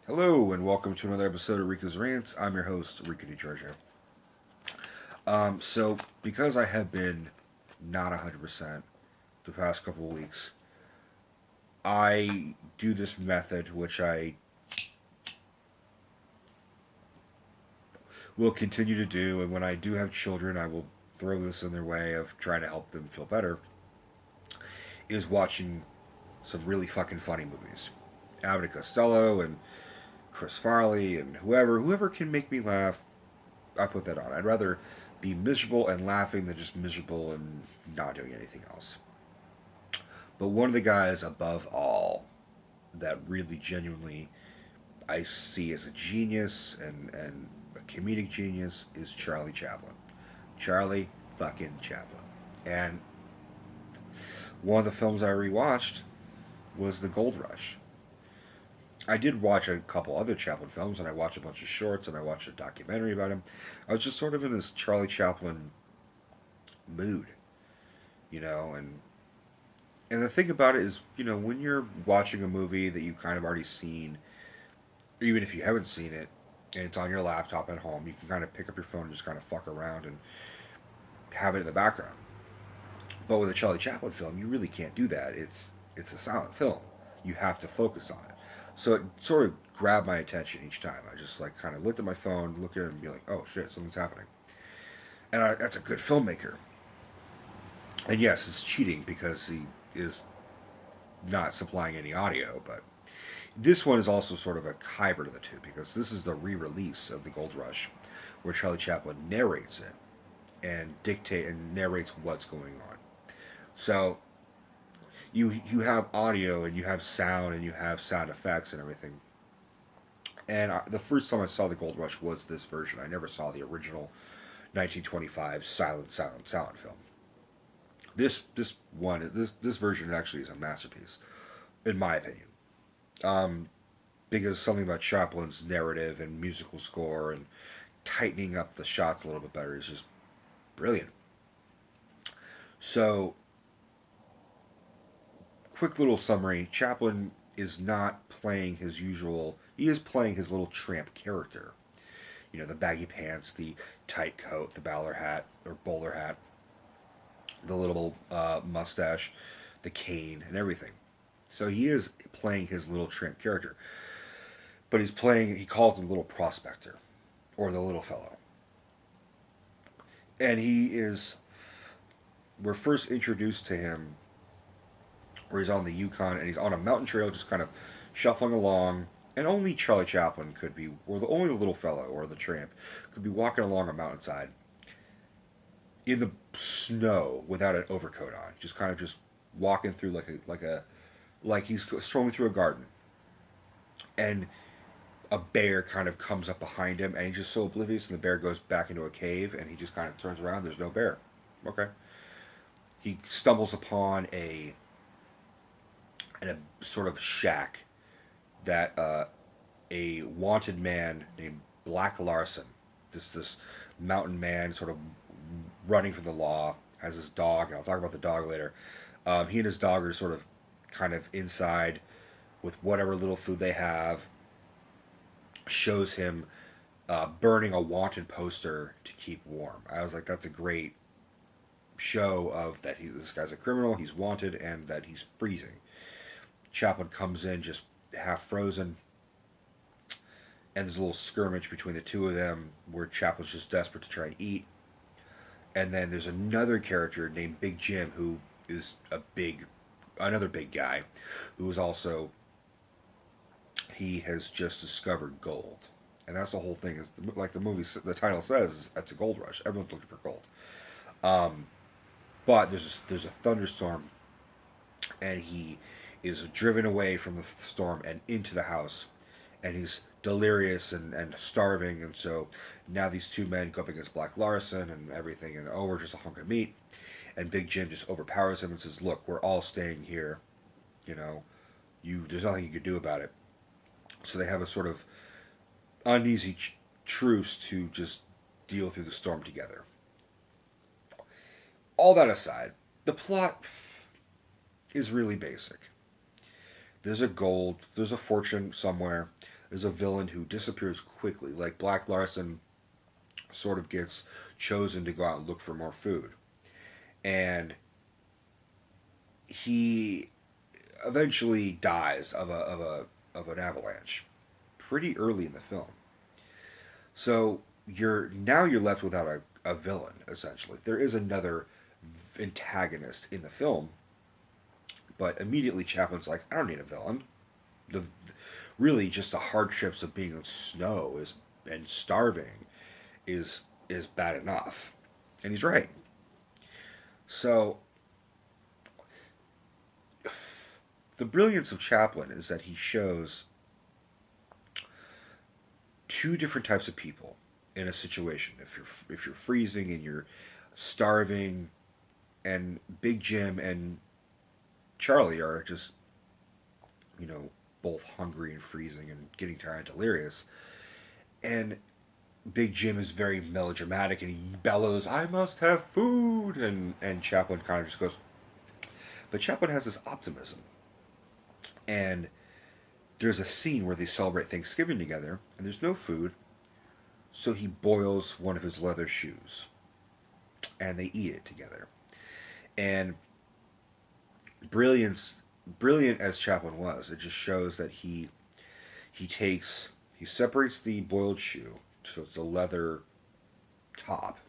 Hello, and welcome to another episode of Rico'S Rants. I'm your host, Rico DiGiorgio. Because I have been not 100% the past couple of weeks, I do this method which I will continue to do, and when I do have children, I will throw this in their way of trying to help them feel better, is watching some really fucking funny movies. Abbott and Costello and Chris Farley and whoever can make me laugh, I put that on. I'd rather be miserable and laughing than just miserable and not doing anything else. But one of the guys above all that really genuinely I see as a genius and a comedic genius is Charlie Chaplin. Charlie fucking Chaplin. And one of the films I rewatched was The Gold Rush. I did watch a couple other Chaplin films, and I watched a bunch of shorts, and I watched a documentary about him. I was just sort of in this Charlie Chaplin mood, and the thing about it is, when you're watching a movie that you've kind of already seen, or even if you haven't seen it, and it's on your laptop at home, you can kind of pick up your phone and just kind of fuck around and have it in the background. But with a Charlie Chaplin film, you really can't do that. It's a silent film. You have to focus on it. So it sort of grabbed my attention each time. I just like kind of looked at my phone, look at it, and be like, "Oh shit, something's happening." And that's a good filmmaker. And yes, it's cheating because he is not supplying any audio, but this one is also sort of a hybrid of the two because this is the re-release of the Gold Rush, where Charlie Chaplin narrates it and narrates what's going on. So you have audio and you have sound and you have sound effects and everything. And the first time I saw the Gold Rush was this version. I never saw the original 1925 silent film. This version actually is a masterpiece, in my opinion. Um, because something about Chaplin's narrative and musical score and tightening up the shots a little bit better is just brilliant. So, quick little summary: Chaplin is not playing his usual. He is playing his little tramp character. The baggy pants, the tight coat, the bowler hat, the little mustache, the cane, and everything. So he is playing his little tramp character, but he calls him Little Prospector, or the Little Fellow. And we're first introduced to him where he's on the Yukon and he's on a mountain trail just kind of shuffling along. And only Charlie Chaplin could be, only the little fellow or the tramp could be walking along a mountainside in the snow without an overcoat on, just kind of just walking through like he's strolling through a garden, and a bear kind of comes up behind him, and he's just so oblivious, and the bear goes back into a cave, and he just kind of turns around. There's no bear. Okay. He stumbles upon a sort of shack that a wanted man named Black Larson, this mountain man, sort of running from the law, has his dog, and I'll talk about the dog later. He and his dog are sort of kind of inside with whatever little food they have. Shows him burning a wanted poster to keep warm. I was like, that's a great show of that this guy's a criminal, he's wanted, and that he's freezing. Chaplin comes in just half frozen, and there's a little skirmish between the two of them where Chaplin's just desperate to try and eat. And then there's another character named Big Jim who is another big guy who is also, he has just discovered gold. And that's the whole thing. Is like the title says, it's a gold rush. Everyone's looking for gold. Um, but there's a thunderstorm, and he is driven away from the storm and into the house, and he's delirious and starving, and so now these two men go up against Black Larson and everything, and we're just a hunk of meat, and Big Jim just overpowers him and says, "Look, we're all staying here. You know, there's nothing you can do about it." So they have a sort of uneasy truce to just deal through the storm together. All that aside, the plot is really basic. There's a fortune somewhere. There's a villain who disappears quickly, like Black Larson sort of gets chosen to go out and look for more food. And he eventually dies of an avalanche pretty early in the film. So you're left without a villain essentially. There is another antagonist in the film, but immediately Chaplin's like, I don't need a villain. The really just the hardships of being in snow is and starving is bad enough, and he's right. So the brilliance of Chaplin is that he shows two different types of people in a situation. If you're freezing and you're starving, and Big Jim and Charlie are just both hungry and freezing and getting tired and delirious, and Big Jim is very melodramatic and he bellows, "I must have food," and Chaplin kind of just goes. But Chaplin has this optimism, and there's a scene where they celebrate Thanksgiving together, and there's no food, so he boils one of his leather shoes, and they eat it together. And brilliant as Chaplin was, it just shows that he separates the boiled shoe, so it's a leather top,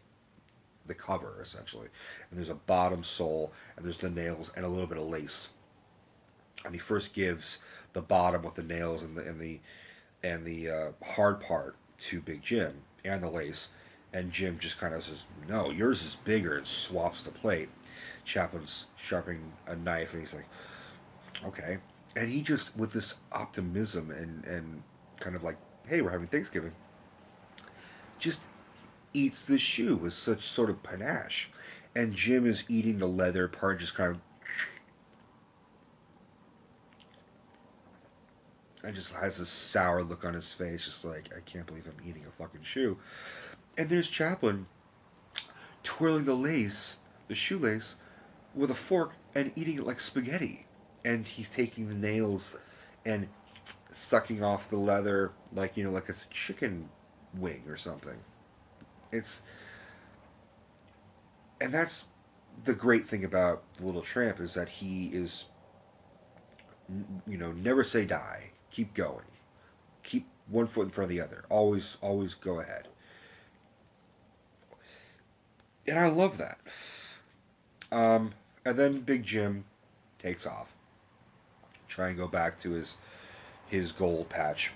the cover essentially, and there's a bottom sole, and there's the nails and a little bit of lace. And he first gives the bottom with the nails and the hard part to Big Jim and the lace, and Jim just kind of says, "No, yours is bigger," and swaps the plate. Chaplin's sharpening a knife, and he's like, "Okay," and he just with this optimism and kind of like, "Hey, we're having Thanksgiving," just eats the shoe with such sort of panache, and Jim is eating the leather part, just kind of and just has this sour look on his face, just like, I can't believe I'm eating a fucking shoe. And there's Chaplin twirling the shoelace, with a fork and eating it like spaghetti. And he's taking the nails and sucking off the leather like, like it's a chicken wing or something. It's and that's the great thing about the Little Tramp is that he is, never say die. Keep going. Keep one foot in front of the other. Always go ahead. And I love that. And then Big Jim takes off. Try and go back to his gold patch.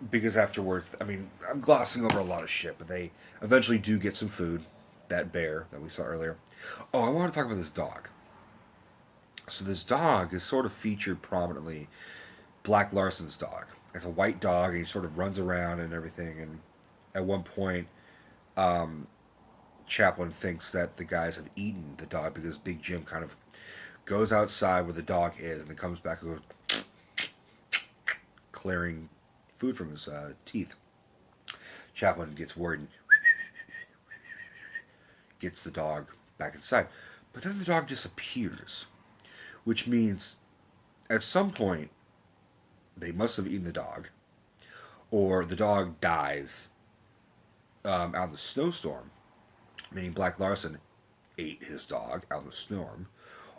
Because afterwards, I mean, I'm glossing over a lot of shit, but they eventually do get some food. That bear that we saw earlier. Oh, I want to talk about this dog. So this dog is sort of featured prominently. Black Larson's dog. It's a white dog, and he sort of runs around and everything. And at one point, Chaplin thinks that the guys have eaten the dog because Big Jim kind of goes outside where the dog is and then comes back and goes clearing food from his teeth. Chaplin gets worried and gets the dog back inside. But then the dog disappears, which means at some point they must have eaten the dog, or the dog dies out in the snowstorm, meaning Black Larson ate his dog out in the storm,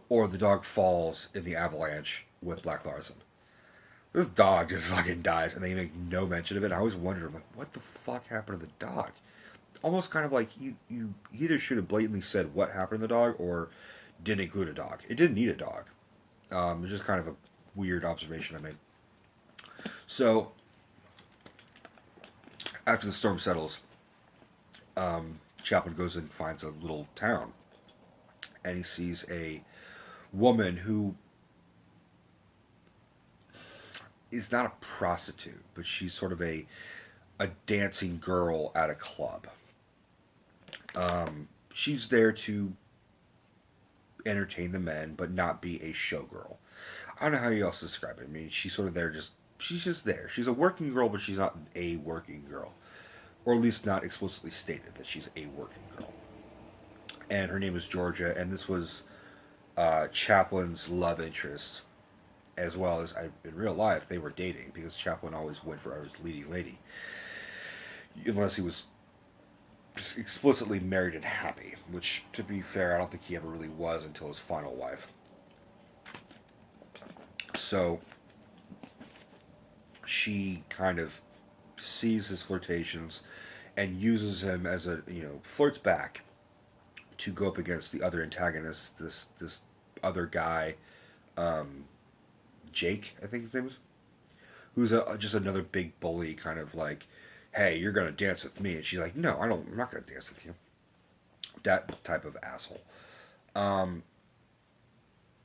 or the dog falls in the avalanche with Black Larson. This dog just fucking dies, and they make no mention of it. I always wondered, I'm like, what the fuck happened to the dog? Almost kind of like you either should have blatantly said what happened to the dog, or didn't include a dog. It didn't need a dog. It's just kind of a weird observation I made. So, after the storm settles, Chaplin goes and finds a little town, and he sees a woman who is not a prostitute, but she's sort of a dancing girl at a club. She's there to entertain the men, but not be a showgirl. I don't know how you else describe it. I mean, she's sort of there she's just there. She's a working girl, but she's not a working girl. Or at least not explicitly stated that she's a working girl. And her name is Georgia, and this was Chaplin's love interest. as well as in real life they were dating because Chaplin always went for his leading lady, unless he was explicitly married and happy. Which, to be fair, I don't think he ever really was until his final wife. So she kind of sees his flirtations and uses him as a flirts back to go up against the other antagonist, this other guy, um, Jake, I think his name is, who's just another big bully, kind of like, hey, you're gonna dance with me, and she's like, no, I'm not gonna dance with you. That type of asshole. Um,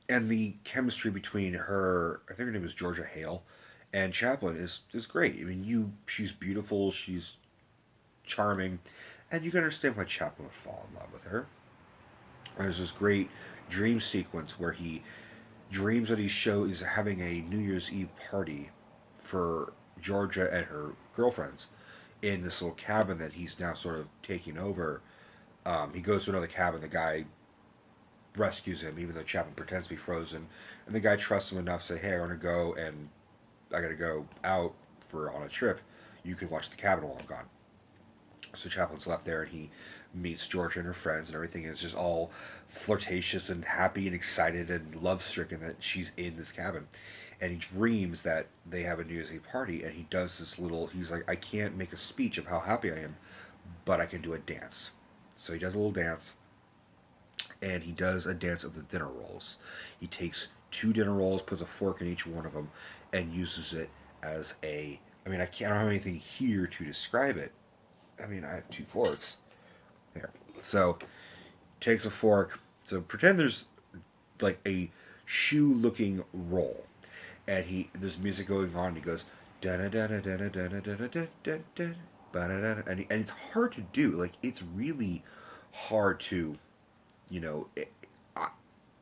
and the chemistry between her, I think her name is Georgia Hale, and Chaplin is great. I mean, she's beautiful, she's charming, and you can understand why Chaplin would fall in love with her. There's this great dream sequence where he dreams that he's having a New Year's Eve party for Georgia and her girlfriends in this little cabin that he's now sort of taking over. He goes to another cabin. The guy rescues him, even though Chaplin pretends to be frozen, and the guy trusts him enough to say, "Hey, I want to go, and I got to go out for on a trip. You can watch the cabin while I'm gone." So Chaplin's left there, and he meets Georgia and her friends and everything. And it's just all flirtatious and happy and excited and love stricken that she's in this cabin. And he dreams that they have a New Year's Eve party, and he does this little. He's like, I can't make a speech of how happy I am, but I can do a dance. So he does a little dance, and he does a dance of the dinner rolls. He takes two dinner rolls, puts a fork in each one of them, and uses it as a. I mean, I don't have anything here to describe it. I mean, I have two forks. There. So, takes a fork. So, pretend there's like a shoe looking roll. And there's music going on, and he goes, da da da da da da da da da da da da, and it's hard to do. Like, it's really hard to, you know,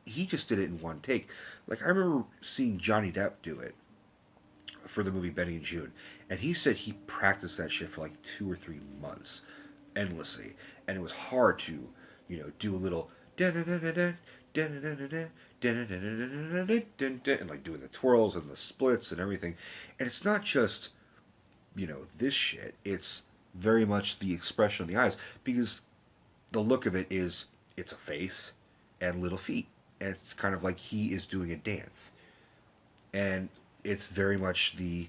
he just did it in one take. Like, I remember seeing Johnny Depp do it for the movie Benny and June, and he said he practiced that shit for like 2 or 3 months, endlessly, and it was hard to, do a little and like doing the twirls and the splits and everything, and it's not just this shit. It's very much the expression of the eyes because the look of it is it's a face and little feet, and it's kind of like he is doing a dance, and it's very much the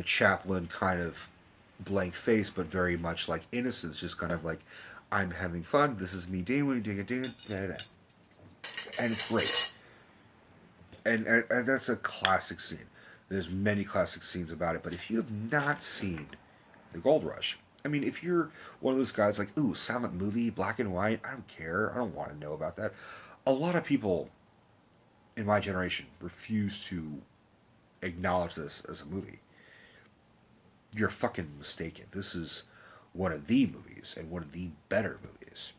Chaplin kind of blank face, but very much like innocence, just kind of like I'm having fun. This is me doing it, and it's great. And that's a classic scene. There's many classic scenes about it, but if you have not seen The Gold Rush, I mean, if you're one of those guys like, ooh, silent movie, black and white, I don't care. I don't want to know about that. A lot of people in my generation refuse to acknowledge this as a movie. You're fucking mistaken. This is one of the movies and one of the better movies.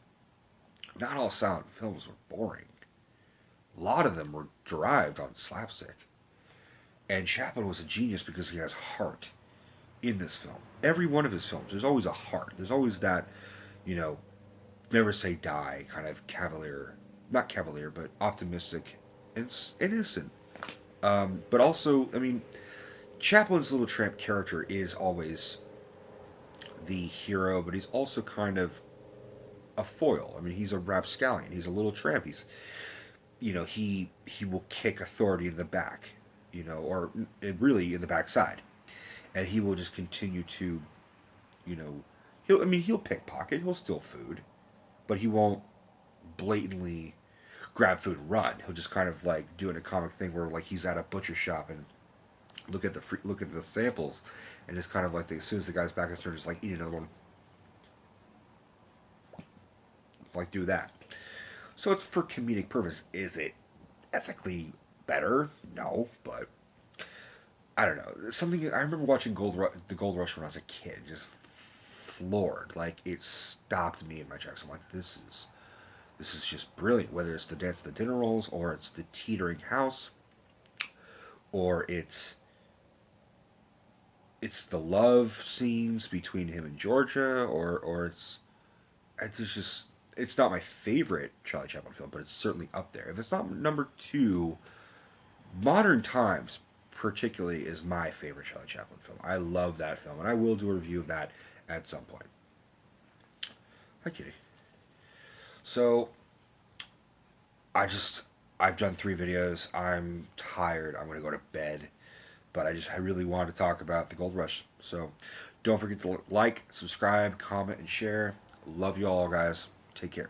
Not all silent films were boring. A lot of them were derived on slapstick. And Chaplin was a genius because he has heart in this film. Every one of his films, there's always a heart. There's always that, you know, never say die kind of cavalier, not cavalier, but optimistic and innocent. But also, I mean, Chaplin's little tramp character is always the hero, but he's also kind of a foil. I mean, he's a rapscallion. He's a little tramp. He's, he will kick authority in the back, or really in the backside, and he will just continue to, he'll pickpocket, he'll steal food, but he won't blatantly grab food and run. He'll just kind of like doing a comic thing where like he's at a butcher shop and look at the samples, and it's kind of like as soon as the guy's back is turned, just like eat another one, like do that. So it's for comedic purpose. Is it ethically better? No, but I don't know. Something I remember watching the Gold Rush when I was a kid, just floored. Like it stopped me in my tracks. I'm like, this is just brilliant. Whether it's the dance of the dinner rolls, or it's the teetering house, or it's the love scenes between him and Georgia, or it's just it's not my favorite Charlie Chaplin film, but it's certainly up there. If it's not number two, Modern Times, particularly, is my favorite Charlie Chaplin film. I love that film, and I will do a review of that at some point. Hi, Kitty. So, I just I've done 3 videos. I'm tired. I'm gonna go to bed. But I really wanted to talk about the Gold Rush. So don't forget to like, subscribe, comment, and share. Love you all, guys. Take care.